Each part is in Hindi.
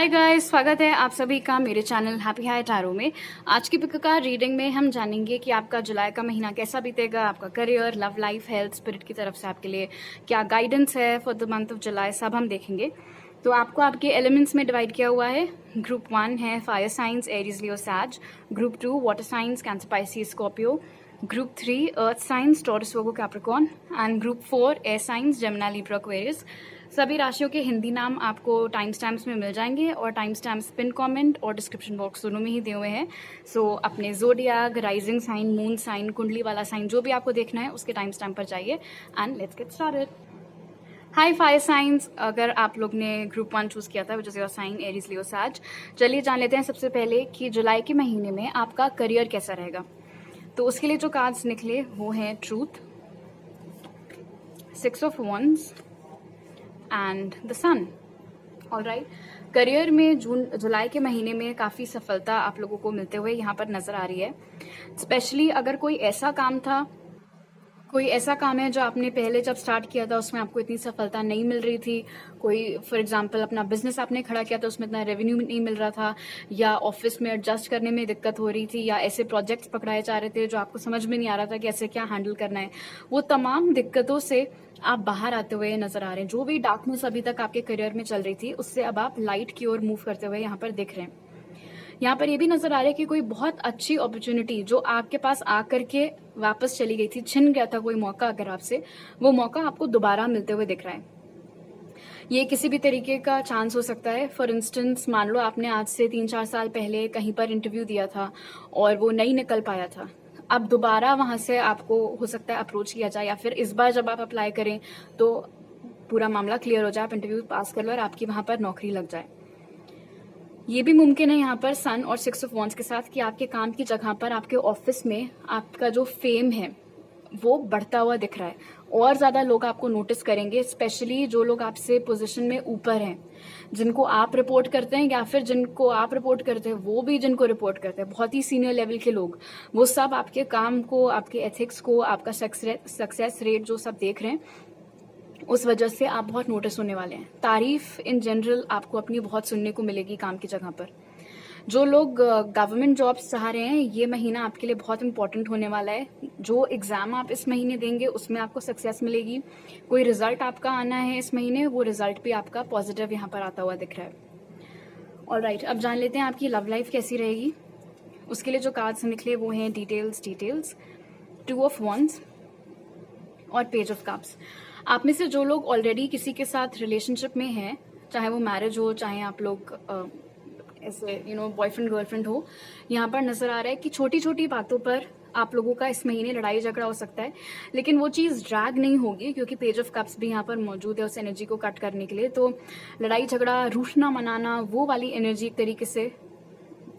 हाय गाइस, स्वागत है आप सभी का मेरे चैनल हैप्पी हाई टैरो में। आज की पिक का रीडिंग में हम जानेंगे कि आपका जुलाई का महीना कैसा बीतेगा, आपका career, love life, health, spirit की तरफ से आपके लिए क्या गाइडेंस है for the month of July, सब हम देखेंगे। तो आपको आपके एलिमेंट्स में डिवाइड किया हुआ है। ग्रुप 1 है fire science Aries Leo Sag, group 2 water signs Cancer Pisces Scorpio, group 3 earth signs Taurus Virgo Capricorn and group 4 air signs Gemini Libra Aquarius. सभी राशियों के हिंदी नाम आपको टाइम स्टैम्प्स में मिल जाएंगे और टाइम स्टैम्प्स पिन कमेंट और डिस्क्रिप्शन बॉक्स दोनों में ही दिए हुए हैं। सो अपने zodiac, rising sign, moon sign, कुंडली वाला साइन जो भी आपको देखना है उसके टाइम स्टैम्प पर जाइए and let's get started. Hi fire signs, अगर आप लोग ने ग्रुप 1 चूज किया था which is your sign Aries Leo Sag, चलिए जान लेते हैं सबसे पहले कि जुलाई के महीने में आपका करियर कैसा रहेगा। तो उसके लिए जो कार्ड्स निकले वो हैं truth, 6 of wands and the sun. Alright, career में जुलाई के महीने में काफ़ी सफलता आप लोगों को मिलते हुए यहाँ पर नज़र आ रही है। स्पेशली अगर कोई ऐसा काम है जो आपने पहले जब स्टार्ट किया था उसमें आपको इतनी सफलता नहीं मिल रही थी, कोई फॉर एग्जांपल अपना बिजनेस आपने खड़ा किया था उसमें इतना रेवेन्यू नहीं मिल रहा था, या ऑफिस में एडजस्ट करने में दिक्कत हो रही थी, या ऐसे प्रोजेक्ट्स पकड़ाए जा रहे थे जो आपको समझ में नहीं आ रहा था कि ऐसे क्या हैंडल करना है, वो तमाम दिक्कतों से आप बाहर आते हुए नजर आ रहे हैं। जो भी डार्कनेस अभी तक आपके करियर में चल रही थी उससे अब आप लाइट की ओर मूव करते हुए यहाँ पर दिख रहे हैं। यहाँ पर ये भी नजर आ रहा है कि कोई बहुत अच्छी अपॉर्चुनिटी जो आपके पास आकर के वापस चली गई थी, छिन गया था कोई मौका अगर आपसे, वो मौका आपको दोबारा मिलते हुए दिख रहा है। ये किसी भी तरीके का चांस हो सकता है। फॉर इंस्टेंस, मान लो आपने आज से 3-4 साल पहले कहीं पर इंटरव्यू दिया था और वो नहीं निकल पाया था, अब दोबारा वहां से आपको हो सकता है अप्रोच किया जाए, या फिर इस बार जब आप अप्लाई करें तो पूरा मामला क्लियर हो जाए, आप इंटरव्यू पास कर लो और आपकी वहां पर नौकरी लग जाए। ये भी मुमकिन है यहाँ पर सन और 6 ऑफ वॉन्ड्स के साथ कि आपके काम की जगह पर, आपके ऑफिस में आपका जो फेम है वो बढ़ता हुआ दिख रहा है और ज़्यादा लोग आपको नोटिस करेंगे, स्पेशली जो लोग आपसे पोजीशन में ऊपर हैं, जिनको आप रिपोर्ट करते हैं या फिर जिनको आप रिपोर्ट करते हैं वो भी जिनको रिपोर्ट करते हैं, बहुत ही सीनियर लेवल के लोग, वो सब आपके काम को, आपके एथिक्स को, आपका सक्सेस रेट जो सब देख रहे हैं, उस वजह से आप बहुत नोटिस होने वाले हैं। तारीफ इन जनरल आपको अपनी बहुत सुनने को मिलेगी काम की जगह पर। जो लोग गवर्नमेंट जॉब्स चाह रहे हैं, ये महीना आपके लिए बहुत इंपॉर्टेंट होने वाला है। जो एग्जाम आप इस महीने देंगे उसमें आपको सक्सेस मिलेगी। कोई रिजल्ट आपका आना है इस महीने, वो रिजल्ट भी आपका पॉजिटिव यहाँ पर आता हुआ दिख रहा है। ऑलराइट, अब जान लेते हैं आपकी लव लाइफ कैसी रहेगी। उसके लिए जो कार्ड्स निकले वो हैं डिटेल्स, 2 ऑफ वंस और पेज ऑफ कप्स। आप में से जो लोग ऑलरेडी किसी के साथ रिलेशनशिप में हैं, चाहे वो मैरिज हो, चाहे आप लोग ऐसे बॉयफ्रेंड गर्लफ्रेंड हो, यहाँ पर नजर आ रहा है कि छोटी छोटी बातों पर आप लोगों का इस महीने लड़ाई झगड़ा हो सकता है, लेकिन वो चीज़ ड्रैग नहीं होगी क्योंकि पेज ऑफ कप्स भी यहाँ पर मौजूद है उस एनर्जी को कट करने के लिए। तो लड़ाई झगड़ा, रूठना मनाना, वो वाली एनर्जी एक तरीके से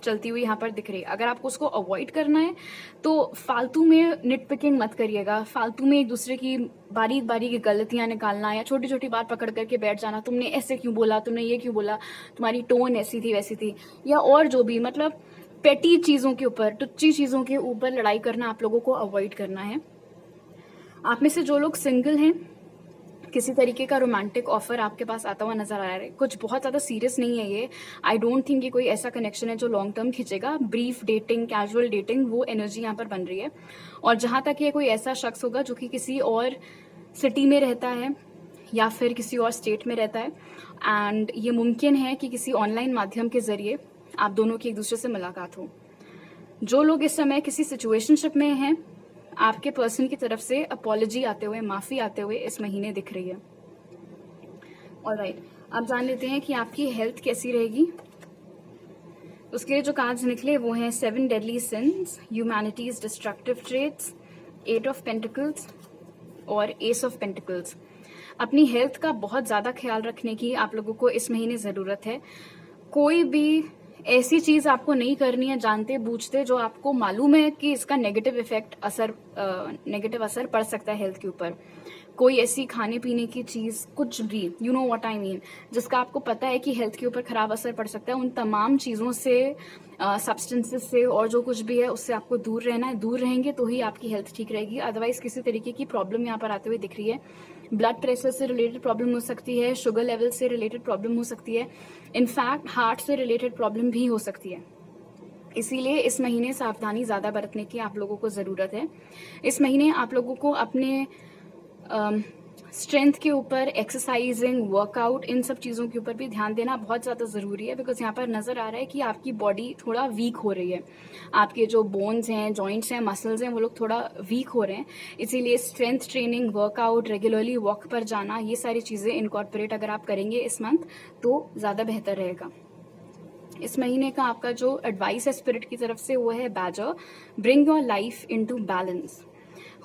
चलती हुई यहाँ पर दिख रही है। अगर आपको उसको अवॉइड करना है तो फालतू में निट पिकिंग मत करिएगा, फालतू में एक दूसरे की बारीक बारीक गलतियां निकालना या छोटी छोटी बात पकड़ करके बैठ जाना, तुमने ऐसे क्यों बोला, तुमने ये क्यों बोला, तुम्हारी टोन ऐसी थी वैसी थी, या और जो भी मतलब पेटी चीज़ों के ऊपर, टुच्ची चीज़ों के ऊपर लड़ाई करना आप लोगों को अवॉइड करना है। आप में से जो लोग सिंगल हैं, किसी तरीके का रोमांटिक ऑफर आपके पास आता हुआ नजर आ रहा है। कुछ बहुत ज़्यादा सीरियस नहीं है ये, आई डोंट थिंक ये कोई ऐसा कनेक्शन है जो लॉन्ग टर्म खींचेगा। ब्रीफ डेटिंग, कैजुअल डेटिंग, वो एनर्जी यहाँ पर बन रही है। और जहाँ तक ये कोई ऐसा शख्स होगा जो कि किसी और सिटी में रहता है या फिर किसी और स्टेट में रहता है, एंड ये मुमकिन है कि किसी ऑनलाइन माध्यम के जरिए आप दोनों की एक दूसरे से मुलाकात हो। जो लोग इस समय किसी सिचुएशनशिप में हैं, आपके पर्सन की तरफ से अपॉलॉजी आते हुए, माफी आते हुए इस महीने दिख रही है। ऑलराइट, अब जान लेते हैं कि आपकी हेल्थ कैसी रहेगी। उसके लिए जो कार्ड्स निकले वो हैं 7 deadly since, humanities destructive traits, 8 of pentacles और एस ऑफ पेंटिकल्स। अपनी हेल्थ का बहुत ज़्यादा ख्याल रखने की आप लोगों को इस महीने ज़रूरत है। कोई भी ऐसी चीज़ आपको नहीं करनी है जानते बूझते जो आपको मालूम है कि इसका नेगेटिव असर पड़ सकता है हेल्थ के ऊपर। कोई ऐसी खाने पीने की चीज़, कुछ भी, you know what I mean, जिसका आपको पता है कि हेल्थ के ऊपर खराब असर पड़ सकता है, उन तमाम चीज़ों से, सब्सटेंसेस से और जो कुछ भी है उससे आपको दूर रहना है। दूर रहेंगे तो ही आपकी हेल्थ ठीक रहेगी, अदरवाइज किसी तरीके की प्रॉब्लम यहाँ पर आते हुए दिख रही है। ब्लड प्रेशर से रिलेटेड प्रॉब्लम हो सकती है, शुगर लेवल से रिलेटेड प्रॉब्लम हो सकती है, इनफैक्ट हार्ट से रिलेटेड प्रॉब्लम भी हो सकती है। इसीलिए इस महीने सावधानी ज़्यादा बरतने की आप लोगों को ज़रूरत है। इस महीने आप लोगों को अपने स्ट्रेंथ के ऊपर, एक्सरसाइजिंग, वर्कआउट, इन सब चीज़ों के ऊपर भी ध्यान देना बहुत ज़्यादा ज़रूरी है, बिकॉज यहाँ पर नज़र आ रहा है कि आपकी बॉडी थोड़ा वीक हो रही है। आपके जो बोन्स हैं, जॉइंट्स हैं, मसल्स हैं, वो लोग थोड़ा वीक हो रहे हैं। इसीलिए strength training, workout, regularly walk पर जाना, ये सारी चीज़ें इनकॉर्पोरेट अगर आप करेंगे इस मंथ तो ज़्यादा बेहतर रहेगा। इस महीने का आपका जो एडवाइस है स्पिरिट की तरफ से वो है badger, bring your life into balance.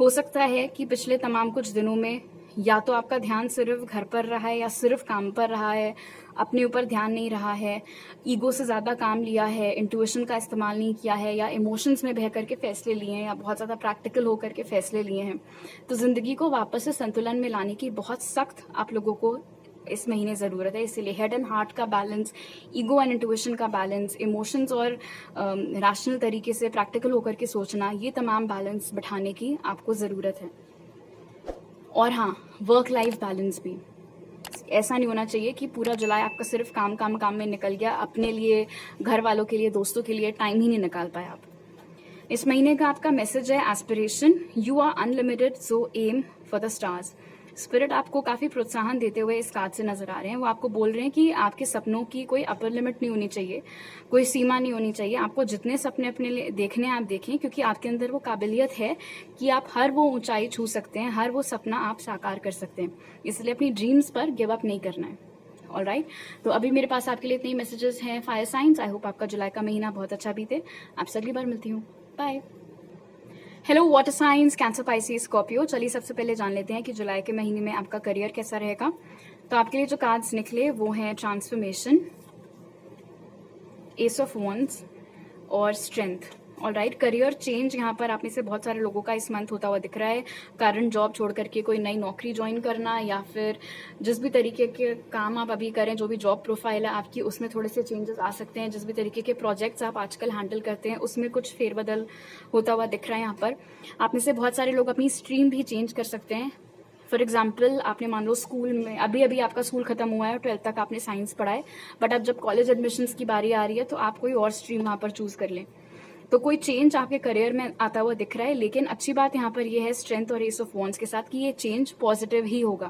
हो सकता है कि पिछले तमाम कुछ दिनों में या तो आपका ध्यान सिर्फ घर पर रहा है या सिर्फ काम पर रहा है, अपने ऊपर ध्यान नहीं रहा है, ईगो से ज़्यादा काम लिया है, इंट्यूशन का इस्तेमाल नहीं किया है, या इमोशंस में बह करके फैसले लिए हैं, या बहुत ज़्यादा प्रैक्टिकल होकर के फैसले लिए हैं। तो ज़िंदगी को वापस से संतुलन में लाने की बहुत सख्त आप लोगों को इस महीने ज़रूरत है। इसीलिए हेड एंड हार्ट का बैलेंस, ईगो एंड इंट्यूशन का बैलेंस, इमोशंस और रैशनल तरीके से प्रैक्टिकल होकर के सोचना, ये तमाम बैलेंस बिठाने की आपको ज़रूरत है। और हाँ, वर्क लाइफ बैलेंस भी। ऐसा नहीं होना चाहिए कि पूरा जुलाई आपका सिर्फ काम काम काम में निकल गया, अपने लिए, घर वालों के लिए, दोस्तों के लिए टाइम ही नहीं निकाल पाए आप। इस महीने का आपका मैसेज है aspiration, you are unlimited so aim for the stars. Spirit आपको काफ़ी प्रोत्साहन देते हुए इस कार्ड से नजर आ रहे हैं। वो आपको बोल रहे हैं कि आपके सपनों की कोई अपर लिमिट नहीं होनी चाहिए, कोई सीमा नहीं होनी चाहिए। आपको जितने सपने अपने लिए देखने हैं आप देखें, क्योंकि आपके अंदर वो काबिलियत है कि आप हर वो ऊंचाई छू सकते हैं, हर वो सपना आप साकार कर सकते हैं। इसलिए अपनी ड्रीम्स पर गिव अप नहीं करना है। ऑलराइट, तो अभी मेरे पास आपके लिए इतने मैसेजेस हैं फायर साइंस। आई होप आपका जुलाई का महीना बहुत अच्छा बीते। आपसे अगली बार मिलती हूँ। Bye. Hello water signs, Cancer, Pisces, Scorpio. चलिए सबसे पहले जान लेते हैं कि जुलाई के महीने में आपका करियर कैसा रहेगा। तो आपके लिए जो कार्ड्स निकले वो हैं ट्रांसफॉर्मेशन, एस ऑफ वंड्स और स्ट्रेंथ। ऑलराइट, करियर चेंज यहाँ पर आप में से बहुत सारे लोगों का इस मंथ होता हुआ दिख रहा है। करंट जॉब छोड़ करके कोई नई नौकरी ज्वाइन करना, या फिर जिस भी तरीके के काम आप अभी करें, जो भी जॉब प्रोफाइल है आपकी, उसमें थोड़े से चेंजेस आ सकते हैं। जिस भी तरीके के प्रोजेक्ट्स आप आजकल हैंडल करते हैं उसमें कुछ फेरबदल होता हुआ दिख रहा है यहाँ पर। आप में से बहुत सारे लोग अपनी स्ट्रीम भी चेंज कर सकते हैं। फॉर एग्जाम्पल, आपने मान लो स्कूल में अभी अभी आपका स्कूल खत्म हुआ है और 12th तक आपने साइंस पढ़ा है, बट अब जब कॉलेज एडमिशन्स की बारी आ रही है तो आप कोई और स्ट्रीम वहाँ पर चूज कर लें। तो कोई चेंज आपके करियर में आता हुआ दिख रहा है। लेकिन अच्छी बात यहाँ पर यह है स्ट्रेंथ और एस ऑफ वॉन्ड्स के साथ कि ये चेंज पॉजिटिव ही होगा।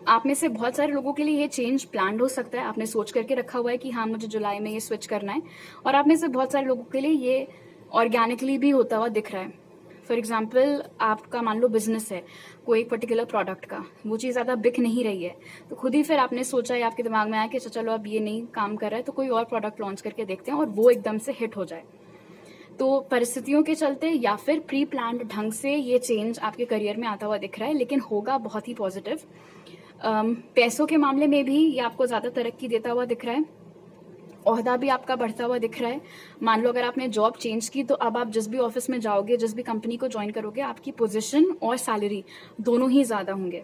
आप में से बहुत सारे लोगों के लिए ये चेंज प्लान्ड हो सकता है, आपने सोच करके रखा हुआ है कि हाँ मुझे जुलाई में ये स्विच करना है, और आप में से बहुत सारे लोगों के लिए ये ऑर्गेनिकली भी होता हुआ दिख रहा है। फॉर एग्जाम्पल, आपका मान लो बिजनेस है कोई एक पर्टिकुलर प्रोडक्ट का, वो चीज़ ज़्यादा बिक नहीं रही है, तो खुद ही फिर आपने सोचा या आपके दिमाग में आया कि चलो अब ये नहीं काम कर रहा है तो कोई और प्रोडक्ट लॉन्च करके देखते हैं और वो एकदम से हिट हो जाए। तो परिस्थितियों के चलते या फिर प्री प्लान्ड ढंग से ये चेंज आपके करियर में आता हुआ दिख रहा है, लेकिन होगा बहुत ही पॉजिटिव। पैसों के मामले में भी ये आपको ज़्यादा तरक्की देता हुआ दिख रहा है, ओहदा भी आपका बढ़ता हुआ दिख रहा है। मान लो अगर आपने जॉब चेंज की तो अब आप जिस भी ऑफिस में जाओगे, जिस भी कंपनी को ज्वाइन करोगे, आपकी पोजीशन और सैलरी दोनों ही ज़्यादा होंगे।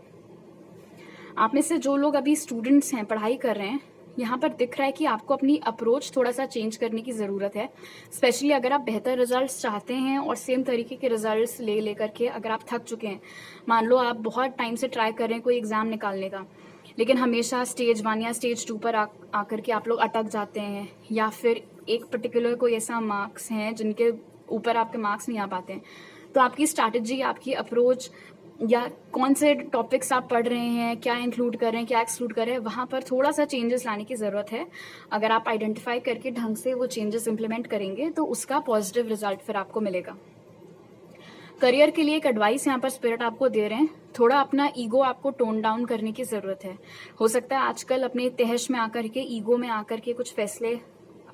आप में से जो लोग अभी स्टूडेंट्स हैं, पढ़ाई कर रहे हैं, यहाँ पर दिख रहा है कि आपको अपनी अप्रोच थोड़ा सा चेंज करने की ज़रूरत है। स्पेशली अगर आप बेहतर रिजल्ट्स चाहते हैं और सेम तरीके के रिजल्ट्स ले करके अगर आप थक चुके हैं, मान लो आप बहुत टाइम से ट्राई कर रहे हैं कोई एग्ज़ाम निकालने का, लेकिन हमेशा स्टेज 1 या स्टेज 2 पर आकर के आप लोग अटक जाते हैं, या फिर एक पर्टिकुलर कोई ऐसा मार्क्स हैं जिनके ऊपर आपके मार्क्स नहीं आ पाते हैं, तो आपकी स्ट्रैटेजी, आपकी अप्रोच, या कौन से टॉपिक्स आप पढ़ रहे हैं, क्या इंक्लूड कर रहे हैं, क्या एक्सक्लूड कर रहे हैं, वहाँ पर थोड़ा सा चेंजेस लाने की ज़रूरत है। अगर आप आइडेंटिफाई करके ढंग से वो चेंजेस इंप्लीमेंट करेंगे तो उसका पॉजिटिव रिजल्ट फिर आपको मिलेगा। करियर के लिए एक एडवाइस यहाँ पर स्पिरिट आपको दे रहे हैं, थोड़ा अपना ईगो आपको टोन डाउन करने की ज़रूरत है। हो सकता है आजकल अपने तहश में आकर के, ईगो में आकर के कुछ फैसले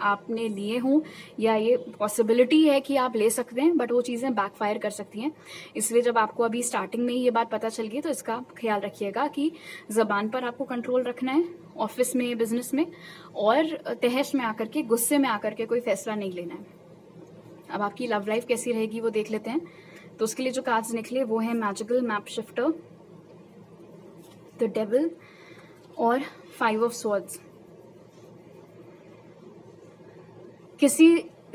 आपने लिए हों, या ये पॉसिबिलिटी है कि आप ले सकते हैं, बट वो चीज़ें बैकफायर कर सकती हैं। इसलिए जब आपको अभी स्टार्टिंग में ही ये बात पता चल गई तो इसका ख्याल रखिएगा कि ज़बान पर आपको कंट्रोल रखना है, ऑफिस में, बिजनेस में, और तहश में आकर के, गुस्से में आकर के कोई फैसला नहीं लेना है। अब आपकी लव लाइफ कैसी रहेगी वो देख लेते हैं। तो उसके लिए जो कार्ड्स निकले वो है magical map shifter, the devil और 5 ऑफ स्वॉर्ड्स। किसी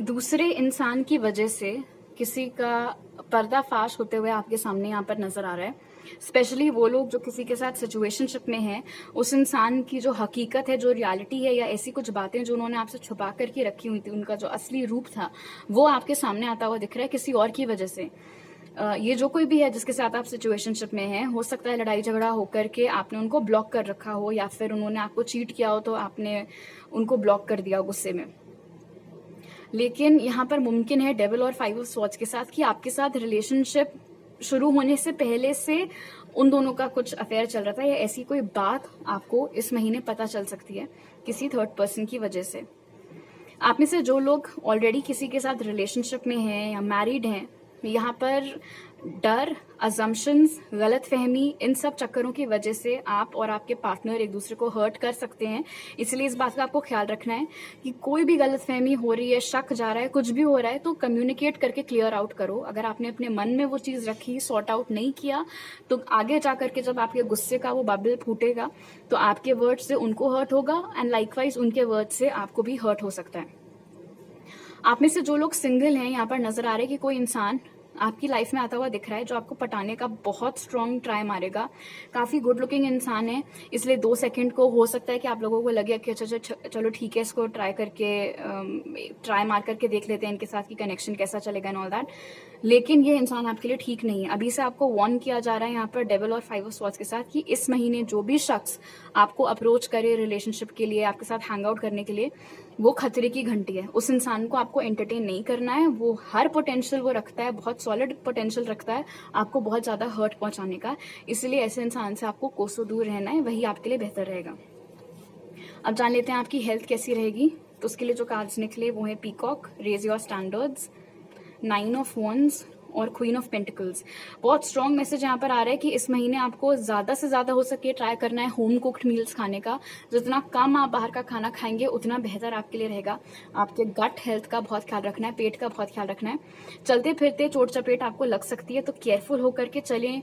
दूसरे इंसान की वजह से किसी का पर्दाफाश होते हुए आपके सामने यहाँ पर नजर आ रहा है। स्पेशली वो लोग जो किसी के साथ सिचुएशनशिप में हैं, उस इंसान की जो हकीकत है, जो रियलिटी है, या ऐसी कुछ बातें जो उन्होंने आपसे छुपा करके रखी हुई थी, उनका जो असली रूप था वो आपके सामने आता हुआ दिख रहा है किसी और की वजह से। ये जो कोई भी है जिसके साथ आप सिचुएशनशिप में हैं, हो सकता है लड़ाई झगड़ा होकर के आपने उनको ब्लॉक कर रखा हो, या फिर उन्होंने आपको चीट किया हो तो आपने उनको ब्लॉक कर दिया गुस्से में। लेकिन यहाँ पर मुमकिन है डेविल और 5 ऑफ स्वॉर्ड्स के साथ कि आपके साथ रिलेशनशिप शुरू होने से पहले से उन दोनों का कुछ अफेयर चल रहा था, या ऐसी कोई बात आपको इस महीने पता चल सकती है किसी थर्ड पर्सन की वजह से। आप में से जो लोग ऑलरेडी किसी के साथ रिलेशनशिप में हैं या मैरिड हैं, यहाँ पर डर, अजम्पशंस, गलतफहमी, इन सब चक्करों की वजह से आप और आपके पार्टनर एक दूसरे को हर्ट कर सकते हैं। इसलिए इस बात का आपको ख्याल रखना है कि कोई भी गलतफहमी हो रही है, शक जा रहा है, कुछ भी हो रहा है, तो कम्युनिकेट करके क्लियर आउट करो। अगर आपने अपने मन में वो चीज़ रखी, सॉर्ट आउट नहीं किया, तो आगे जा करके जब आपके गुस्से का वो बबल फूटेगा तो आपके वर्ड से उनको हर्ट होगा, एंड लाइकवाइज उनके वर्ड से आपको भी हर्ट हो सकता है। आप में से जो लोग सिंगल हैं, यहाँ पर नजर आ रहा है कि कोई इंसान आपकी लाइफ में आता हुआ दिख रहा है जो आपको पटाने का बहुत स्ट्रांग ट्राई मारेगा। काफी गुड लुकिंग इंसान है, इसलिए 2 सेकंड को हो सकता है कि आप लोगों को लगे कि अच्छा चलो ठीक है, इसको ट्राई मार करके देख लेते हैं इनके साथ की कनेक्शन कैसा चलेगा एंड ऑल दैट। लेकिन ये इंसान आपके लिए ठीक नहीं है। अभी से आपको वार्न किया जा रहा है यहाँ पर डेविल और 5 ऑफ स्वॉर्ड्स के साथ कि इस महीने जो भी शख्स आपको अप्रोच करे रिलेशनशिप के लिए, आपके साथ हैंग आउट करने के लिए, वो खतरे की घंटी है। उस इंसान को आपको एंटरटेन नहीं करना है। वो हर पोटेंशियल वो रखता है, बहुत सॉलिड पोटेंशियल रखता है आपको बहुत ज्यादा हर्ट पहुंचाने का। इसलिए ऐसे इंसान से आपको कोसों दूर रहना है, वही आपके लिए बेहतर रहेगा। अब जान लेते हैं आपकी हेल्थ कैसी रहेगी। तो उसके लिए जो कार्ड्स निकले वो है peacock, raise your standards, 9 of wands और क्वीन ऑफ पेंटिकल्स। बहुत स्ट्रॉन्ग मैसेज यहाँ पर आ रहा है कि इस महीने आपको ज्यादा से ज्यादा हो सके ट्राई करना है होम कुक्ड मील्स खाने का। जितना कम आप बाहर का खाना खाएंगे उतना बेहतर आपके लिए रहेगा। आपके गट हेल्थ का बहुत ख्याल रखना है, पेट का बहुत ख्याल रखना है। चलते फिरते चोट चपेट आपको लग सकती है, तो केयरफुल होकर के चलें।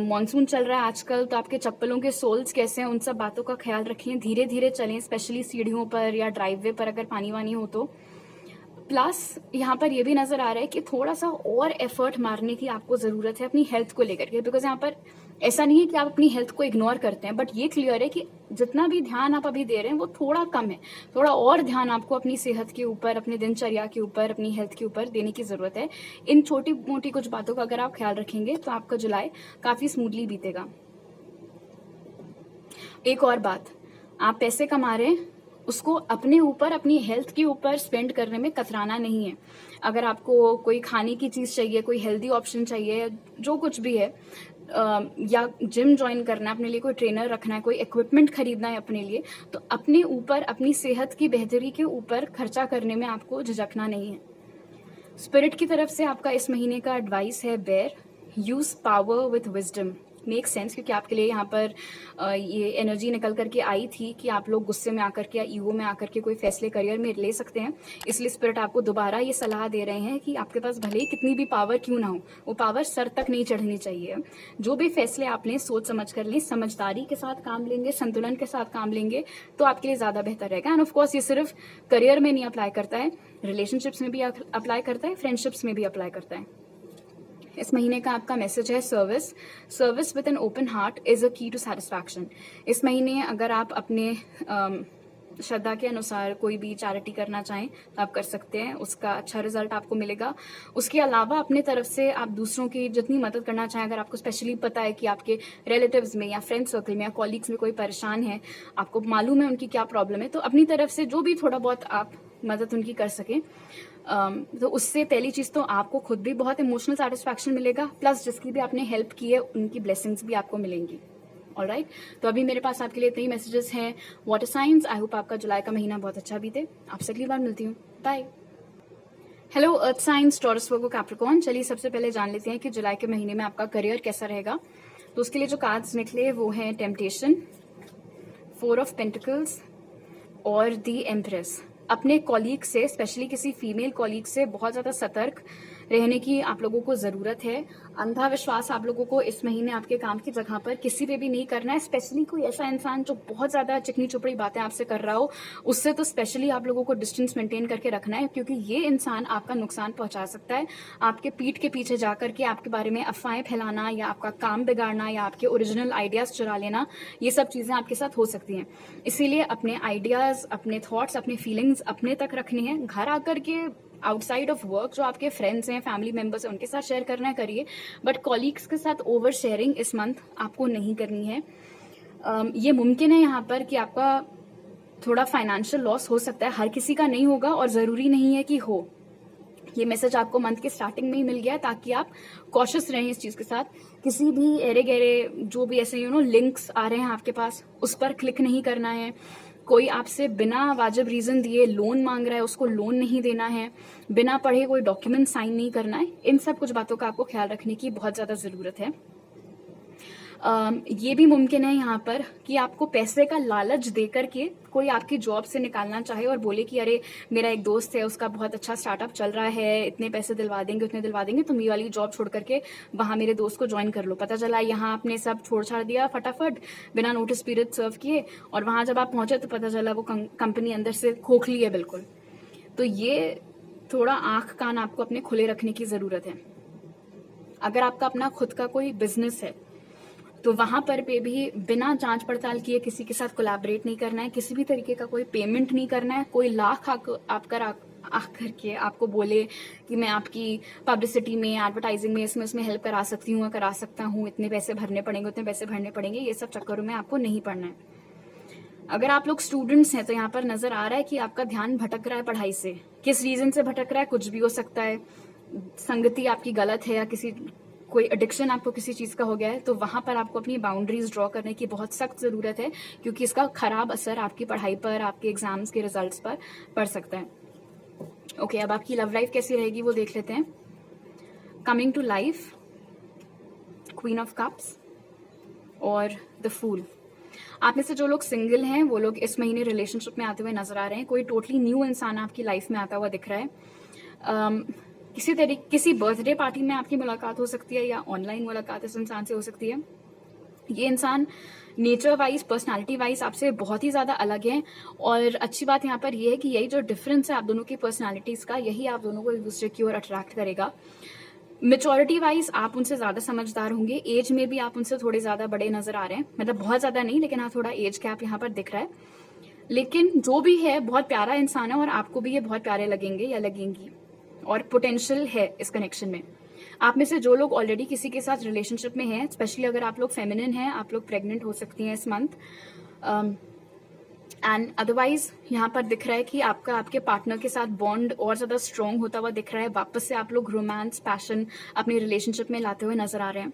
मानसून चल रहा है आजकल, तो आपके चप्पलों के सोल्स कैसे हैं उन सब बातों का ख्याल रखें। धीरे धीरे चलें, स्पेशली सीढ़ियों पर या ड्राइववे पर अगर पानी वानी हो तो। प्लस यहाँ पर यह भी नजर आ रहा है कि थोड़ा सा और एफर्ट मारने की आपको जरूरत है अपनी हेल्थ को लेकर के। बिकॉज यहाँ पर ऐसा नहीं है कि आप अपनी हेल्थ को इग्नोर करते हैं, बट ये क्लियर है कि जितना भी ध्यान आप अभी दे रहे हैं वो थोड़ा कम है। थोड़ा और ध्यान आपको अपनी सेहत के ऊपर, अपने दिनचर्या के ऊपर, अपनी हेल्थ के ऊपर देने की जरूरत है। इन छोटी मोटी कुछ बातों का अगर आप ख्याल रखेंगे तो आपका जुलाई काफी स्मूथली बीतेगा। एक और बात, आप पैसे कमा रहे हैं, उसको अपने ऊपर, अपनी हेल्थ के ऊपर स्पेंड करने में कतराना नहीं है। अगर आपको कोई खाने की चीज चाहिए, कोई हेल्दी ऑप्शन चाहिए, जो कुछ भी है, या जिम ज्वाइन करना है, अपने लिए कोई ट्रेनर रखना है, कोई इक्विपमेंट खरीदना है अपने लिए, तो अपने ऊपर, अपनी सेहत की बेहतरी के ऊपर खर्चा करने में आपको झिझकना नहीं है। स्पिरिट की तरफ से आपका इस महीने का एडवाइस है bear, use power with wisdom. Make sense, क्योंकि आपके लिए यहाँ पर ये एनर्जी निकल करके आई थी कि आप लोग गुस्से में आकर के या ईगो में आकर के कोई फैसले करियर में ले सकते हैं। इसलिए स्पिरिट आपको दोबारा ये सलाह दे रहे हैं कि आपके पास भले ही कितनी भी पावर क्यों ना हो, वो पावर सर तक नहीं चढ़नी चाहिए। जो भी फैसले आप लें सोच समझ कर लें, समझदारी के साथ काम लेंगे, संतुलन के साथ काम लेंगे तो आपके लिए ज्यादा बेहतर रहेगा। एंड ऑफकोर्स ये सिर्फ करियर में नहीं अप्लाई करता है, रिलेशनशिप्स में भी अप्लाई करता है, फ्रेंडशिप्स में भी अप्लाई करता है। इस महीने का आपका मैसेज है service with an open heart is a की टू सेटिस्फैक्शन। इस महीने अगर आप अपने श्रद्धा के अनुसार कोई भी चैरिटी करना चाहें तो आप कर सकते हैं, उसका अच्छा रिजल्ट आपको मिलेगा। उसके अलावा अपने तरफ से आप दूसरों की जितनी मदद करना चाहें, अगर आपको स्पेशली पता है कि आपके रिलेटिव्स में या फ्रेंड सर्कल में या कॉलीग्स में कोई परेशान है, आपको मालूम है उनकी क्या प्रॉब्लम है, तो अपनी तरफ से जो भी थोड़ा बहुत आप मदद उनकी कर सकें, तो उससे पहली चीज तो आपको खुद भी बहुत इमोशनल सेटिस्फैक्शन मिलेगा, प्लस जिसकी भी आपने हेल्प की है उनकी ब्लेसिंग्स भी आपको मिलेंगी। ऑलराइट, तो अभी मेरे पास आपके लिए इतने ही मैसेजेस हैं वाटर साइंस। आई होप आपका जुलाई का महीना बहुत अच्छा बीते। आपसे अगली बार मिलती हूँ, bye. Hello earth signs, Taurus, Virgo, Capricorn. चलिए सबसे पहले जान लेते हैं कि जुलाई के महीने में आपका करियर कैसा रहेगा। तो उसके लिए जो कार्ड्स निकले वो हैं टेम्पटेशन, 4 ऑफ पेंटिकल्स और द एम्प्रेस। अपने कॉलीग से, स्पेशली किसी फीमेल कॉलीग से बहुत ज्यादा सतर्क, रहने की आप लोगों को ज़रूरत है। अंधा विश्वास आप लोगों को इस महीने आपके काम की जगह पर किसी पे भी नहीं करना है। स्पेशली कोई ऐसा इंसान जो बहुत ज़्यादा चिकनी चुपड़ी बातें आपसे कर रहा हो, उससे तो स्पेशली आप लोगों को डिस्टेंस मेंटेन करके रखना है, क्योंकि ये इंसान आपका नुकसान पहुंचा सकता है। आपके पीठ के पीछे जा करके आपके बारे में अफवाहें फैलाना या आपका काम बिगाड़ना या आपके ओरिजिनल आइडियाज़ चुरा लेना, ये सब चीज़ें आपके साथ हो सकती हैं। इसीलिए अपने आइडियाज़, अपने थॉट्स, अपने फीलिंग्स अपने तक रखने हैं। घर आकर के आउटसाइड ऑफ वर्क जो आपके फ्रेंड्स हैं, फैमिली मेंबर्स हैं, उनके साथ शेयर करना है करिए, बट कॉलीग्स के साथ ओवर शेयरिंग इस मंथ आपको नहीं करनी है। ये मुमकिन है यहाँ पर कि आपका थोड़ा फाइनेंशियल लॉस हो सकता है, हर किसी का नहीं होगा और ज़रूरी नहीं है कि हो। ये मैसेज आपको मंथ के स्टार्टिंग में ही मिल गया है ताकि आप कॉशियस रहें इस चीज़ के साथ। किसी भी एरे गहरे जो भी ऐसे लिंक्स आ रहे हैं आपके पास, उस पर क्लिक नहीं करना है। कोई आपसे बिना वाजिब रीज़न दिए लोन मांग रहा है, उसको लोन नहीं देना है। बिना पढ़े कोई डॉक्यूमेंट साइन नहीं करना है। इन सब कुछ बातों का आपको ख्याल रखने की बहुत ज़्यादा ज़रूरत है। ये भी मुमकिन है यहाँ पर कि आपको पैसे का लालच दे करके कोई आपकी जॉब से निकालना चाहे और बोले कि अरे मेरा एक दोस्त है, उसका बहुत अच्छा स्टार्टअप चल रहा है, इतने पैसे दिलवा देंगे, उतने दिलवा देंगे, तुम ये वाली जॉब छोड़ करके वहाँ मेरे दोस्त को ज्वाइन कर लो। पता चला यहाँ आपने सब छोड़ छाड़ दिया फटाफट बिना नोटिस पीरियड सर्व किए, और वहाँ जब आप पहुँचे तो पता चला वो कंपनी अंदर से खोखली है बिल्कुल। तो ये थोड़ा आँख कान आपको अपने खुले रखने की ज़रूरत है। अगर आपका अपना खुद का कोई बिजनेस है तो वहां पर पे भी बिना जांच पड़ताल किए किसी के साथ कोलैबोरेट नहीं करना है, किसी भी तरीके का कोई पेमेंट नहीं करना है। कोई लाख आकर के आपको बोले कि मैं आपकी पब्लिसिटी में, एडवर्टाइजिंग में, इसमें हेल्प करा सकती हूँ, करा सकता हूँ, इतने पैसे भरने पड़ेंगे, उतने पैसे भरने पड़ेंगे, ये सब चक्करों में आपको नहीं पड़ना है। अगर आप लोग स्टूडेंट्स हैं तो यहाँ पर नजर आ रहा है कि आपका ध्यान भटक रहा है पढ़ाई से। किस रीजन से भटक रहा है, कुछ भी हो सकता है। संगति आपकी गलत है या कोई एडिक्शन आपको किसी चीज़ का हो गया है, तो वहाँ पर आपको अपनी बाउंड्रीज ड्रॉ करने की बहुत सख्त ज़रूरत है, क्योंकि इसका खराब असर आपकी पढ़ाई पर, आपके एग्जाम्स के रिजल्ट्स पर पड़ सकता है। ओके, अब आपकी लव लाइफ कैसी रहेगी वो देख लेते हैं। Coming to life, queen of cups और द फूल। आप में से जो लोग सिंगल हैं वो लोग इस महीने रिलेशनशिप में आते हुए नजर आ रहे हैं। कोई टोटली न्यू इंसान आपकी लाइफ में आता हुआ दिख रहा है। किसी बर्थडे पार्टी में आपकी मुलाकात हो सकती है या ऑनलाइन मुलाकात इस इंसान से हो सकती है। ये इंसान नेचर वाइज, पर्सनालिटी वाइज आपसे बहुत ही ज़्यादा अलग है, और अच्छी बात यहाँ पर यह है कि यही जो डिफरेंस है आप दोनों की पर्सनालिटीज़ का, यही आप दोनों को एक दूसरे की ओर अट्रैक्ट करेगा। मेच्योरिटी वाइज आप उनसे ज़्यादा समझदार होंगे, एज में भी आप उनसे थोड़े ज़्यादा बड़े नजर आ रहे हैं, मतलब बहुत ज़्यादा नहीं, लेकिन हाँ थोड़ा एज गैप यहाँ पर दिख रहा है। लेकिन जो भी है बहुत प्यारा इंसान है और आपको भी ये बहुत प्यारे लगेंगे या लगेंगी, और पोटेंशियल है इस कनेक्शन में। आप में से जो लोग ऑलरेडी किसी के साथ रिलेशनशिप में हैं, स्पेशली अगर आप लोग फेमिनिन हैं, आप लोग प्रेग्नेंट हो सकती हैं इस मंथ। एंड अदरवाइज यहाँ पर दिख रहा है कि आपका आपके पार्टनर के साथ बॉन्ड और ज़्यादा स्ट्रॉन्ग होता हुआ दिख रहा है। वापस से आप लोग रोमांस, पैशन अपनी रिलेशनशिप में लाते हुए नजर आ रहे हैं।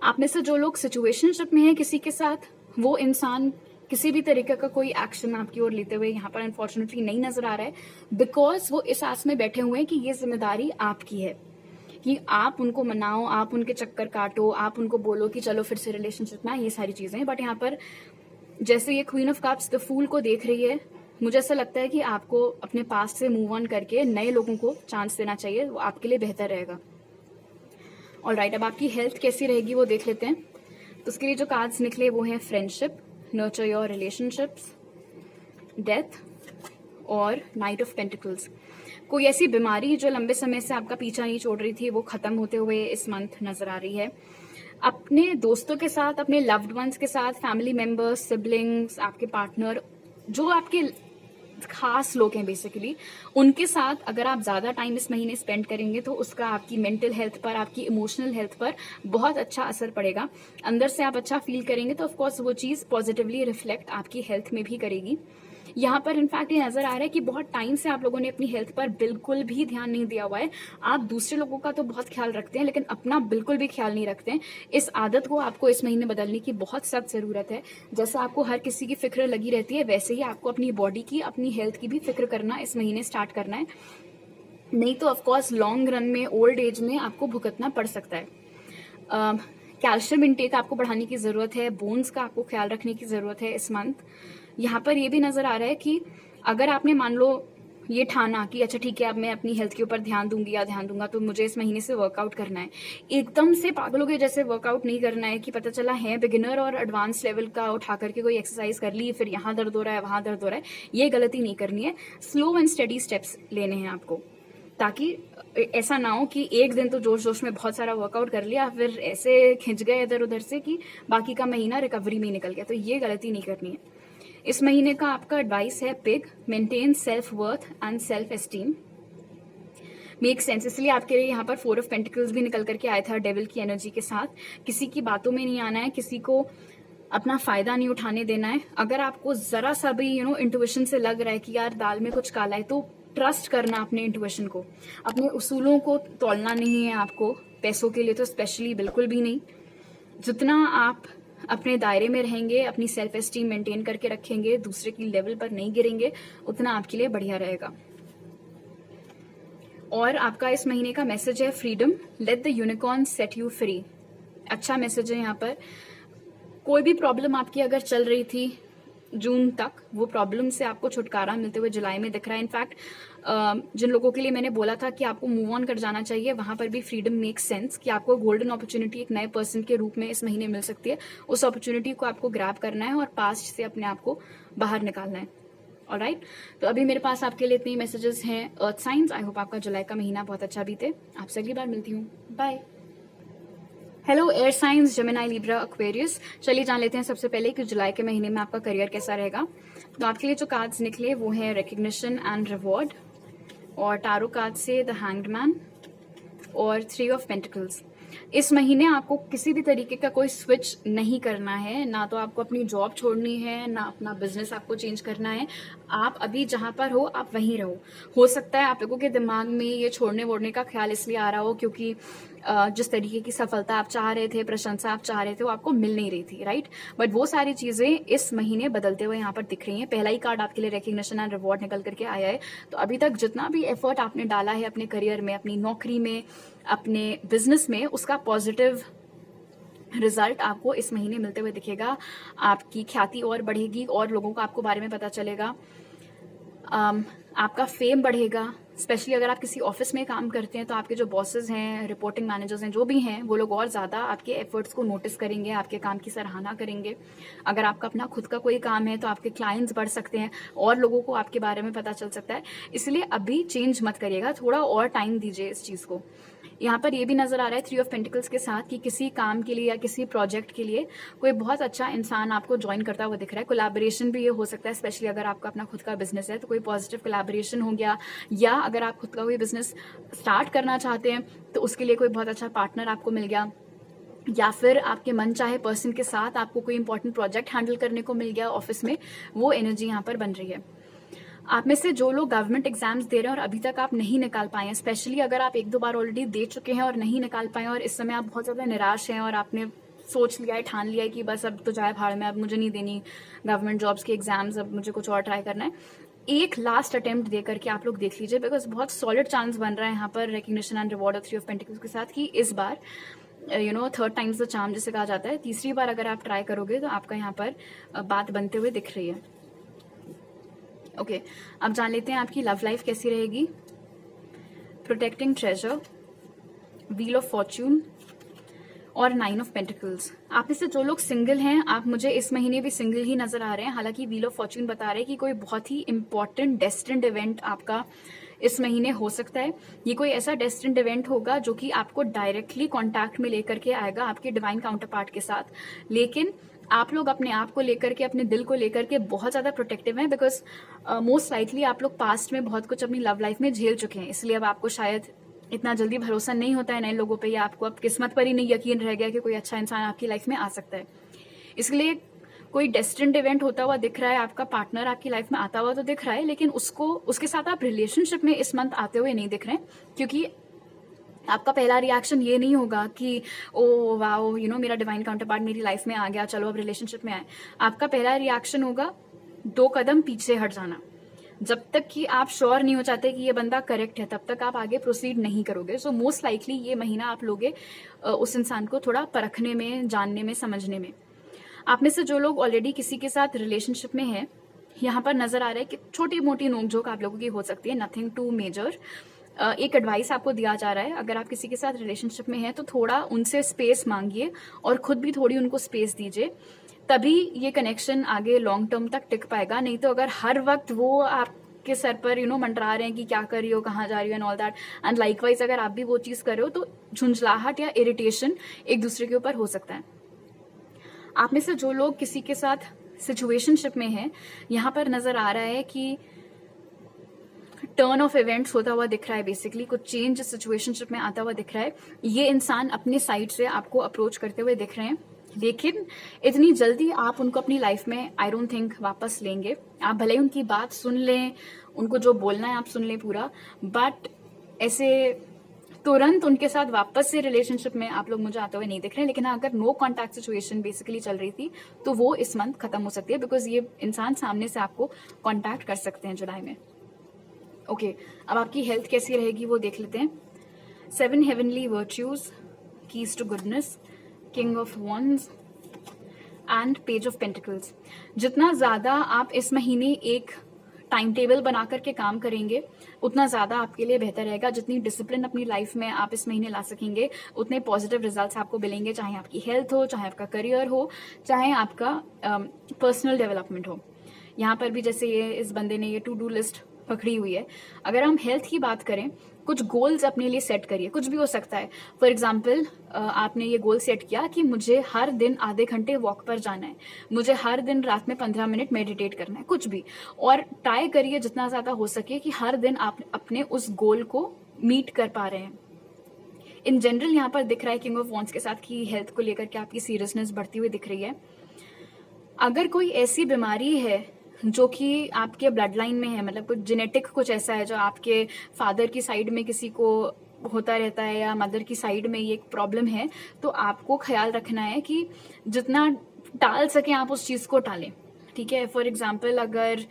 आप में से जो लोग सिचुएशनशिप में हैं किसी के साथ, वो इंसान किसी भी तरीके का कोई एक्शन आपकी ओर लेते हुए यहाँ पर अनफॉर्चुनेटली नहीं नजर आ रहा है, बिकॉज वो इस आस में बैठे हुए हैं कि ये जिम्मेदारी आपकी है, कि आप उनको मनाओ, आप उनके चक्कर काटो, आप उनको बोलो कि चलो फिर से रिलेशनशिप में आए, ये सारी चीजें। बट यहाँ पर जैसे ये queen of cups the fool को देख रही है, मुझे ऐसा लगता है कि आपको अपने पास्ट से मूव ऑन करके नए लोगों को चांस देना चाहिए, वो आपके लिए बेहतर रहेगा। ऑलराइट, अब आपकी हेल्थ कैसी रहेगी वो देख लेते हैं। तो उसके लिए जो कार्ड्स निकले वो हैं friendship, nurture your relationships, death और नाइट ऑफ पेंटिकल्स। कोई ऐसी बीमारी जो लंबे समय से आपका पीछा नहीं छोड़ रही थी, वो खत्म होते हुए इस मंथ नजर आ रही है। अपने दोस्तों के साथ, अपने लव्ड वंस के साथ, फैमिली मेंबर्स, सिबलिंग्स, आपके पार्टनर, जो आपके खास लोग हैं बेसिकली, उनके साथ अगर आप ज़्यादा टाइम इस महीने स्पेंड करेंगे तो उसका आपकी मेंटल हेल्थ पर, आपकी इमोशनल हेल्थ पर बहुत अच्छा असर पड़ेगा। अंदर से आप अच्छा फील करेंगे तो ऑफकोर्स वो चीज़ पॉजिटिवली रिफ्लेक्ट आपकी हेल्थ में भी करेगी। यहाँ पर इनफैक्ट ये नजर आ रहा है कि बहुत टाइम से आप लोगों ने अपनी हेल्थ पर बिल्कुल भी ध्यान नहीं दिया हुआ है। आप दूसरे लोगों का तो बहुत ख्याल रखते हैं, लेकिन अपना बिल्कुल भी ख्याल नहीं रखते हैं। इस आदत को आपको इस महीने बदलने की बहुत सख्त जरूरत है। जैसे आपको हर किसी की फिक्र लगी रहती है, वैसे ही आपको अपनी बॉडी की, अपनी हेल्थ की भी फिक्र करना इस महीने स्टार्ट करना है, नहीं तो ऑफकोर्स लॉन्ग रन में, ओल्ड एज में आपको भुगतना पड़ सकता है। कैल्शियम इंटेक आपको बढ़ाने की जरूरत है, बोन्स का आपको ख्याल रखने की जरूरत है इस मंथ। यहाँ पर ये भी नजर आ रहा है कि अगर आपने मान लो ये ठाना कि अच्छा ठीक है अब मैं अपनी हेल्थ के ऊपर ध्यान दूंगी या ध्यान दूंगा, तो मुझे इस महीने से वर्कआउट करना है। एकदम से पागलों के जैसे वर्कआउट नहीं करना है कि पता चला है बिगिनर और एडवांस लेवल का उठा करके कोई एक्सरसाइज कर ली, फिर यहाँ दर्द हो रहा है वहाँ दर्द हो रहा है। ये गलती नहीं करनी है। स्लो एंड स्टेडी स्टेप्स लेने हैं आपको, ताकि ऐसा ना हो कि एक दिन तो जोश जोश में बहुत सारा वर्कआउट कर लिया, फिर ऐसे खिंच गए इधर उधर से कि बाकी का महीना रिकवरी में निकल गया। तो ये गलती नहीं करनी है। इस महीने का आपका एडवाइस है pig, maintain self worth and self esteem. Make sense, इसलिए आपके लिए यहाँ पर 4 ऑफ पेंटिकल्स भी निकल करके आया था डेविल की एनर्जी के साथ। किसी की बातों में नहीं आना है, किसी को अपना फायदा नहीं उठाने देना है। अगर आपको जरा सा भी इंट्यूशन से लग रहा है कि यार दाल में कुछ काला है, तो ट्रस्ट करना अपने इंट्यूशन को। अपने उसूलों को तोड़ना नहीं है आपको, पैसों के लिए तो स्पेशली बिल्कुल भी नहीं। जितना आप अपने दायरे में रहेंगे, अपनी सेल्फ एस्टीम मेंटेन करके रखेंगे, दूसरे की लेवल पर नहीं गिरेंगे, उतना आपके लिए बढ़िया रहेगा। और आपका इस महीने का मैसेज है freedom, let the unicorn set you free. अच्छा मैसेज है यहाँ पर। कोई भी प्रॉब्लम आपकी अगर चल रही थी जून तक, वो प्रॉब्लम से आपको छुटकारा मिलते हुए जुलाई में दिख रहा है। इनफैक्ट जिन लोगों के लिए मैंने बोला था कि आपको मूव ऑन कर जाना चाहिए, वहां पर भी फ्रीडम मेक्स सेंस कि आपको गोल्डन अपॉर्चुनिटी एक नए पर्सन के रूप में इस महीने मिल सकती है। उस अपॉर्चुनिटी को आपको ग्रैब करना है और पास्ट से अपने आप को बाहर निकालना है। ऑलराइट, तो अभी मेरे पास आपके लिए इतनी मैसेजेस हैं अर्थ साइंस। आई होप आपका जुलाई का महीना बहुत अच्छा बीते। आपसे अगली बार मिलती हूँ, bye. Hello air signs, Gemini, Libra, Aquarius. चलिए जान लेते हैं सबसे पहले कि जुलाई के महीने में आपका करियर कैसा रहेगा। तो आपके लिए जो कार्ड्स निकले वो है रिकग्निशन एंड रिवॉर्ड, और टारो कार्ड से द हैंग्ड मैन और 3 ऑफ पेंटिकल्स। इस महीने आपको किसी भी तरीके का कोई स्विच नहीं करना है, ना तो आपको अपनी जॉब छोड़नी है, ना अपना बिजनेस आपको चेंज करना है। आप अभी जहां पर हो आप वहीं रहो। हो सकता है आप लोगों के दिमाग में ये छोड़ने वोड़ने का ख्याल इसलिए आ रहा हो क्योंकि जिस तरीके की सफलता आप चाह रहे थे, प्रशंसा आप चाह रहे थे, वो आपको मिल नहीं रही थी, राइट। बट वो सारी चीजें इस महीने बदलते हुए यहाँ पर दिख रही हैं। पहला ही कार्ड आपके लिए रिकग्निशन एंड रिवॉर्ड निकल करके आया है। तो अभी तक जितना भी एफर्ट आपने डाला है अपने करियर में, अपनी नौकरी में, अपने बिजनेस में, उसका पॉजिटिव रिजल्ट आपको इस महीने मिलते हुए दिखेगा। आपकी ख्याति और बढ़ेगी और लोगों को आपको बारे में पता चलेगा। आपका फेम बढ़ेगा। स्पेशली अगर आप किसी ऑफिस में काम करते हैं तो आपके जो बॉसेस हैं, रिपोर्टिंग मैनेजर्स हैं, जो भी हैं, वो लोग और ज़्यादा आपके एफर्ट्स को नोटिस करेंगे, आपके काम की सराहना करेंगे। अगर आपका अपना खुद का कोई काम है तो आपके क्लाइंट्स बढ़ सकते हैं और लोगों को आपके बारे में पता चल सकता है। इसलिए अभी चेंज मत करिएगा, थोड़ा और टाइम दीजिए इस चीज़ को। यहाँ पर ये भी नजर आ रहा है 3 ऑफ पेंटिकल्स के साथ कि किसी काम के लिए या किसी प्रोजेक्ट के लिए कोई बहुत अच्छा इंसान आपको ज्वाइन करता हुआ दिख रहा है। कोलैबोरेशन भी ये हो सकता है, स्पेशली अगर आपका अपना खुद का बिजनेस है तो कोई पॉजिटिव कोलैबोरेशन हो गया, या अगर आप खुद का कोई बिजनेस स्टार्ट करना चाहते हैं तो उसके लिए कोई बहुत अच्छा पार्टनर आपको मिल गया, या फिर आपके मन चाहे पर्सन के साथ आपको कोई इंपॉर्टेंट प्रोजेक्ट हैंडल करने को मिल गया ऑफिस में। वो एनर्जी यहाँ पर बन रही है। आप में से जो लोग गवर्नमेंट एग्जाम्स दे रहे हैं और अभी तक आप नहीं निकाल पाए हैं, स्पेशली अगर आप 1-2 बार ऑलरेडी दे चुके हैं और नहीं निकाल पाए और इस समय आप बहुत ज़्यादा निराश हैं और आपने सोच लिया है, ठान लिया है कि बस अब तो जाए भाड़ में, अब मुझे नहीं देनी गवर्नमेंट जॉब्स के एग्जाम्स, अब मुझे कुछ और ट्राई करना है, एक लास्ट अटेम्प्ट दे करके आप लोग देख लीजिए। बिकॉज बहुत सॉलिड चांस बन रहा है यहाँ पर रिकग्निशन एंड रिवॉर्ड और 3 ऑफ पेंटिकल्स के साथ कि इस बार थर्ड टाइम्स द चार्म जिसे कहा जाता है, तीसरी बार अगर आप ट्राई करोगे तो आपका यहाँ पर बात बनते हुए दिख रही है। ओके, अब जान लेते हैं आपकी लव लाइफ कैसी रहेगी। Protecting treasure, wheel of Fortune और 9 ऑफ पेंटिकल्स। आप में से जो लोग सिंगल हैं, आप मुझे इस महीने भी सिंगल ही नजर आ रहे हैं। हालांकि व्हील ऑफ फॉर्च्यून बता रहे हैं कि कोई बहुत ही इंपॉर्टेंट डेस्टिन्ड इवेंट आपका इस महीने हो सकता है। ये कोई ऐसा डेस्टिन्ड इवेंट होगा जो कि आपको डायरेक्टली कॉन्टैक्ट में लेकर के आएगा आपके डिवाइन काउंटर पार्ट के साथ। लेकिन आप लोग अपने आप को लेकर के, अपने दिल को लेकर के बहुत ज़्यादा प्रोटेक्टिव हैं, बिकॉज मोस्ट लाइकली आप लोग पास्ट में बहुत कुछ अपनी लव लाइफ में झेल चुके हैं। इसलिए अब आपको शायद इतना जल्दी भरोसा नहीं होता है नए लोगों पे, या आपको अब किस्मत पर ही नहीं यकीन रह गया कि कोई अच्छा इंसान आपकी लाइफ में आ सकता है। इसलिए कोई डेस्टिन्ड इवेंट होता हुआ दिख रहा है, आपका पार्टनर आपकी लाइफ में आता हुआ तो दिख रहा है, लेकिन उसके साथ आप रिलेशनशिप में इस मंथ आते हुए नहीं दिख रहे हैं। क्योंकि आपका पहला रिएक्शन ये नहीं होगा कि ओ वाओ मेरा डिवाइन काउंटर पार्ट मेरी लाइफ में आ गया, चलो अब रिलेशनशिप में आए। आपका पहला रिएक्शन होगा 2 कदम पीछे हट जाना। जब तक कि आप श्योर नहीं हो जाते कि ये बंदा करेक्ट है, तब तक आप आगे प्रोसीड नहीं करोगे। सो मोस्ट लाइकली ये महीना आप लोगे उस इंसान को थोड़ा परखने में, जानने में, समझने में। आप में से जो लोग ऑलरेडी किसी के साथ रिलेशनशिप में हैं, यहाँ पर नजर आ रहा है कि छोटी मोटी नोकझोंक आप लोगों की हो सकती है, नथिंग टू मेजर। एक एडवाइस आपको दिया जा रहा है, अगर आप किसी के साथ रिलेशनशिप में हैं तो थोड़ा उनसे स्पेस मांगिए और खुद भी थोड़ी उनको स्पेस दीजिए, तभी ये कनेक्शन आगे लॉन्ग टर्म तक टिक पाएगा। नहीं तो अगर हर वक्त वो आपके सर पर मंडरा रहे हैं कि क्या कर रही हो, कहाँ जा रही हो and all that, and likewise अगर आप भी वो चीज़ कर रहे हो तो झुंझलाहट या इरिटेशन एक दूसरे के ऊपर हो सकता है। आप में से जो लोग किसी के साथ सिचुएशनशिप में हैं, यहाँ पर नजर आ रहा है कि टर्न ऑफ इवेंट्स होता हुआ दिख रहा है, बेसिकली कुछ चेंज सिचुएशनशिप में आता हुआ दिख रहा है। ये इंसान अपनी साइड से आपको अप्रोच करते हुए दिख रहे हैं, लेकिन इतनी जल्दी आप उनको अपनी लाइफ में आई डोंट थिंक वापस लेंगे। आप भले ही उनकी बात सुन लें, उनको जो बोलना है आप सुन लें पूरा, बट ऐसे तुरंत उनके साथ वापस से रिलेशनशिप में आप लोग मुझे आते हुए नहीं दिख रहे हैं। लेकिन अगर नो कॉन्टैक्ट सिचुएशन बेसिकली चल रही थी तो वो इस मंथ खत्म हो सकती है, बिकॉज ये इंसान सामने से आपको कॉन्टैक्ट कर सकते हैं जुलाई में। ओके, अब आपकी हेल्थ कैसी रहेगी वो देख लेते हैं। 7 heavenly virtues, keys to goodness, king of wands and page of pentacles. जितना ज्यादा आप इस महीने एक टाइम टेबल बना करके काम करेंगे उतना ज्यादा आपके लिए बेहतर रहेगा। जितनी डिसिप्लिन अपनी लाइफ में आप इस महीने ला सकेंगे उतने पॉजिटिव रिजल्ट्स आपको मिलेंगे, चाहे आपकी हेल्थ हो, चाहे आपका करियर हो, चाहे आपका पर्सनल डेवलपमेंट हो। यहाँ पर भी जैसे ये इस बंदे ने ये टू डू लिस्ट पकड़ी हुई है। अगर हम हेल्थ की बात करें, कुछ गोल्स अपने लिए सेट करिए, कुछ भी हो सकता है। फॉर एग्जाम्पल आपने ये गोल सेट किया कि मुझे हर दिन आधे घंटे वॉक पर जाना है, मुझे हर दिन रात में 15 मिनट मेडिटेट करना है, कुछ भी। और ट्राई करिए जितना ज्यादा हो सके कि हर दिन आप अपने उस गोल को मीट कर पा रहे हैं। इन जनरल यहाँ पर दिख रहा है किंग ऑफ वॉन्ड्स के साथ कि हेल्थ को लेकर के आपकी सीरियसनेस बढ़ती हुई दिख रही है। अगर कोई ऐसी बीमारी है जो कि आपके ब्लड लाइन में है, मतलब कुछ जेनेटिक कुछ ऐसा है जो आपके फादर की साइड में किसी को होता रहता है या मदर की साइड में ये एक प्रॉब्लम है, तो आपको ख्याल रखना है कि जितना टाल सके आप उस चीज को टालें। ठीक है, फॉर एग्जाम्पल अगर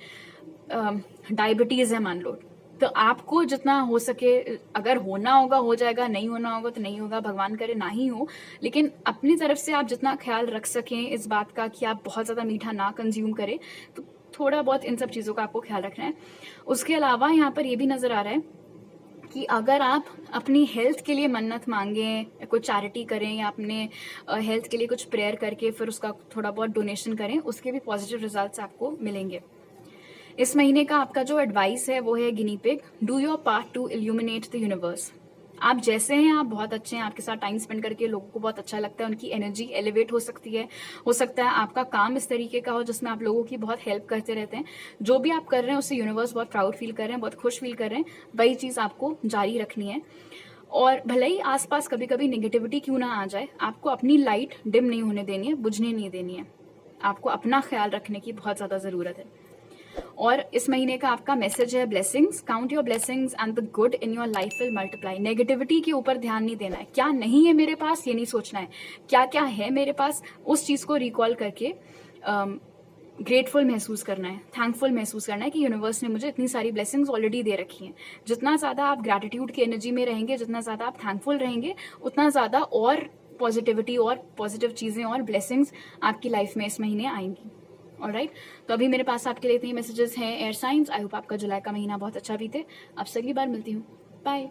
डायबिटीज है मान लो, तो आपको जितना हो सके, अगर होना होगा हो जाएगा, नहीं होना होगा तो नहीं होगा, भगवान करे ना ही हो, लेकिन अपनी तरफ से आप जितना ख्याल रख सकें इस बात का कि आप बहुत ज्यादा मीठा ना कंज्यूम करें, तो थोड़ा बहुत इन सब चीजों का आपको ख्याल रखना है। उसके अलावा यहाँ पर ये भी नजर आ रहा है कि अगर आप अपनी हेल्थ के लिए मन्नत मांगे, कोई चैरिटी करें या अपने हेल्थ के लिए कुछ प्रेयर करके फिर उसका थोड़ा बहुत डोनेशन करें, उसके भी पॉजिटिव रिजल्ट्स आपको मिलेंगे। इस महीने का आपका जो एडवाइस है वो है guinea pig, do your part two illuminate the universe. आप जैसे हैं आप बहुत अच्छे हैं, आपके साथ टाइम स्पेंड करके लोगों को बहुत अच्छा लगता है, उनकी एनर्जी एलिवेट हो सकती है। हो सकता है आपका काम इस तरीके का हो जिसमें आप लोगों की बहुत हेल्प करते रहते हैं। जो भी आप कर रहे हैं उससे यूनिवर्स बहुत प्राउड फील कर रहे हैं, बहुत खुश फील कर रहे हैं, वही चीज आपको जारी रखनी है। और भले ही आसपास कभी कभी नेगेटिविटी क्यों ना आ जाए, आपको अपनी लाइट डिम नहीं होने देनी है, बुझने नहीं देनी है। आपको अपना ख्याल रखने की बहुत ज्यादा जरूरत है। और इस महीने का आपका मैसेज है blessings, count your blessings and the good in your life will multiply. Negativity के ऊपर ध्यान नहीं देना है, क्या नहीं है मेरे पास ये नहीं सोचना है, क्या क्या है मेरे पास उस चीज को रिकॉल करके ग्रेटफुल महसूस करना है, थैंकफुल महसूस करना है कि यूनिवर्स ने मुझे इतनी सारी ब्लेसिंग्स ऑलरेडी दे रखी हैं। जितना ज्यादा आप ग्रैटिट्यूड की एनर्जी में रहेंगे, जितना ज्यादा आप थैंकफुल रहेंगे, उतना ज्यादा और पॉजिटिविटी और पॉजिटिव चीजें और ब्लेसिंग्स आपकी लाइफ में इस महीने आएंगी। ऑलराइट, तो अभी मेरे पास आपके लिए इतने मैसेजेस हैं एयर साइंस। आई होप आपका जुलाई का महीना बहुत अच्छा बीते। अब से अगली बार मिलती हूँ, बाय।